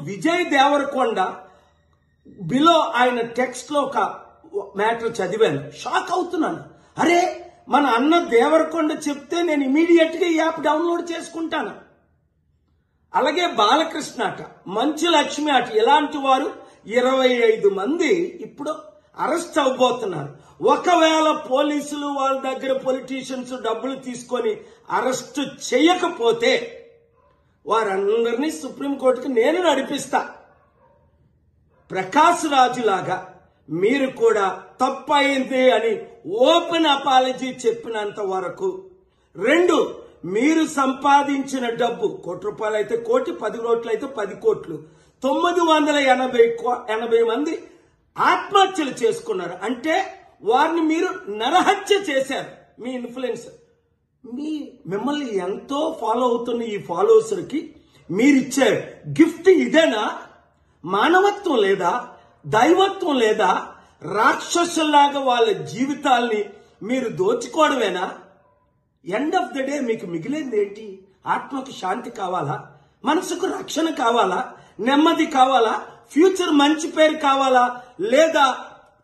Vijay Devarakonda below ఆయన text లో ఒక మ్యాటర్ చదివాను, షాక్ అవుతున్నాను. అరే, మన అన్న దేవరకొండ చెప్తే నేను ఇమీడియట్ గా ఈ యాప్ డౌన్లోడ్ చేసుకుంటాను. అలాగే బాలకృష్ణ అట, మంచు లక్ష్మి అట, ఇలాంటి వారు 25 మంది ఇప్పుడు అరెస్ట్ అవబోతున్నారు. ఒకవేళ పోలీసులు వాళ్ళ దగ్గర పొలిటీషియన్స్ డబ్బులు తీసుకొని అరెస్ట్ చేయకపోతే వారందరినీ సుప్రీంకోర్టుకి నేను నడిపిస్తా. ప్రకాష్ రాజు లాగా మీరు కూడా తప్పయింది అని ఓపెన్ అపాలజీ చెప్పినంత వరకు, 2 మీరు సంపాదించిన డబ్బు ₹1 అయితే 1 కోటి, 10 కోట్లు అయితే 10 కోట్లు, 980 మంది ఆత్మహత్యలు చేసుకున్నారు. అంటే వారిని మీరు నరహత్య చేశారు. మీ ఇన్ఫ్లుయెన్స్, మిమ్మల్ని ఎంతో ఫాలో అవుతున్న ఈ ఫాలోవర్స్కి మీరిచ్చే గిఫ్ట్ ఇదేనా? మానవత్వం లేదా? దైవత్వం లేదా? రాక్షసుల్లాగా వాళ్ళ జీవితాల్ని మీరు దోచుకోవడమేనా? ఎండ్ ఆఫ్ ద డే మీకు మిగిలింది ఏంటి? ఆత్మకు శాంతి కావాలా? మనసుకు రక్షణ కావాలా? నెమ్మది కావాలా? ఫ్యూచర్ మంచి పేరు కావాలా? లేదా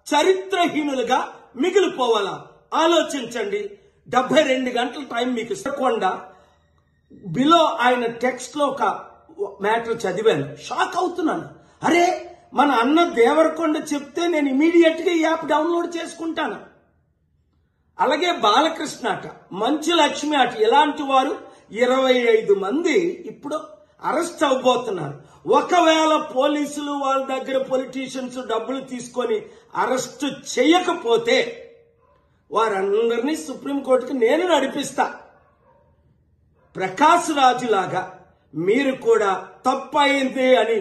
చరిత్రహీనులుగా మిగిలిపోవాలా? ఆలోచించండి. 72 గంటల టైం మీకు ఇవ్వకుండా బిలో ఆయన టెక్స్ట్ లో ఒక మ్యాటర్ చదివాను, షాక్ అవుతున్నాను. అరే, మన అన్న దేవరకొండ చెప్తే నేను ఇమీడియట్ గా ఈ యాప్ డౌన్లోడ్ చేసుకుంటాను. అలాగే బాలకృష్ణ అట, మంచు లక్ష్మి అట, ఇలాంటి వారు 25 మంది ఇప్పుడు అరెస్ట్ అవబోతున్నారు. ఒకవేళ పోలీసులు వాళ్ళ దగ్గర పొలిటీషియన్స్ డబ్బులు తీసుకొని అరెస్ట్ చేయకపోతే వారందరినీ సుప్రీంకోర్టుకి నేను నడిపిస్తా. ప్రకాష్ రాజు లాగా మీరు కూడా తప్పయింది అని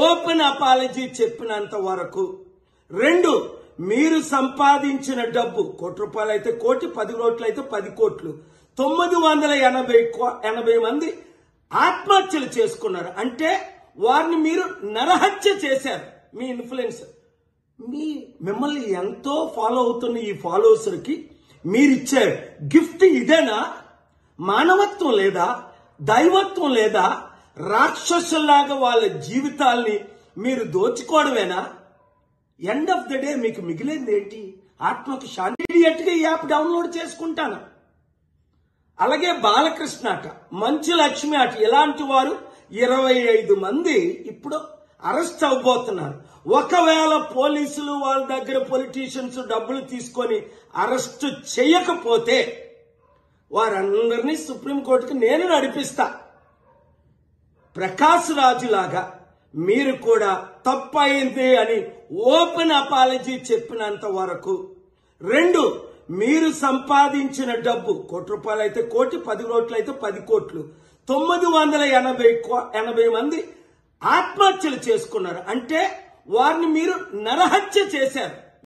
ఓపెన్ అపాలజీ చెప్పినంత వరకు, 2 మీరు సంపాదించిన డబ్బు ₹1 అయితే 1 కోటి, 10 కోట్లు అయితే 10 కోట్లు, 980 మంది ఆత్మహత్యలు చేసుకున్నారు. అంటే వారిని మీరు నరహత్య చేశారు. మీ ఇన్ఫ్లుయెన్స్, మిమ్మల్ని ఎంతో ఫాలో అవుతున్న ఈ ఫాలోవర్స్కి మీరిచ్చే గిఫ్ట్ ఇదేనా? మానవత్వం లేదా? దైవత్వం లేదా? రాక్షసుల్లాగా వాళ్ళ జీవితాల్ని మీరు దోచుకోవడమేనా? ఎండ్ ఆఫ్ ద డే మీకు మిగిలింది ఏంటి? ఆత్మకు శాంతి. ఇమీడియట్ గా ఈ యాప్ డౌన్లోడ్ చేసుకుంటాను. అలాగే బాలకృష్ణ అట, మంచు లక్ష్మి అట, ఇలాంటి వారు 25 మంది ఇప్పుడు అరెస్ట్ అవబోతున్నారు. ఒకవేళ పోలీసులు వాళ్ళ దగ్గర పొలిటీషియన్స్ డబ్బులు తీసుకొని అరెస్ట్ చేయకపోతే వారందరినీ సుప్రీంకోర్టుకి నేను నడిపిస్తా. ప్రకాష్ రాజు లాగా మీరు కూడా తప్పయింది అని ఓపెన్ అపాలజీ చెప్పినంత వరకు, 2 మీరు సంపాదించిన డబ్బు ₹1 అయితే 1 కోటి, 10 కోట్లు అయితే 10 కోట్లు, 980 మంది ఆత్మహత్యలు చేసుకున్నారు. అంటే వారిని మీరు నరహత్య చేశారు.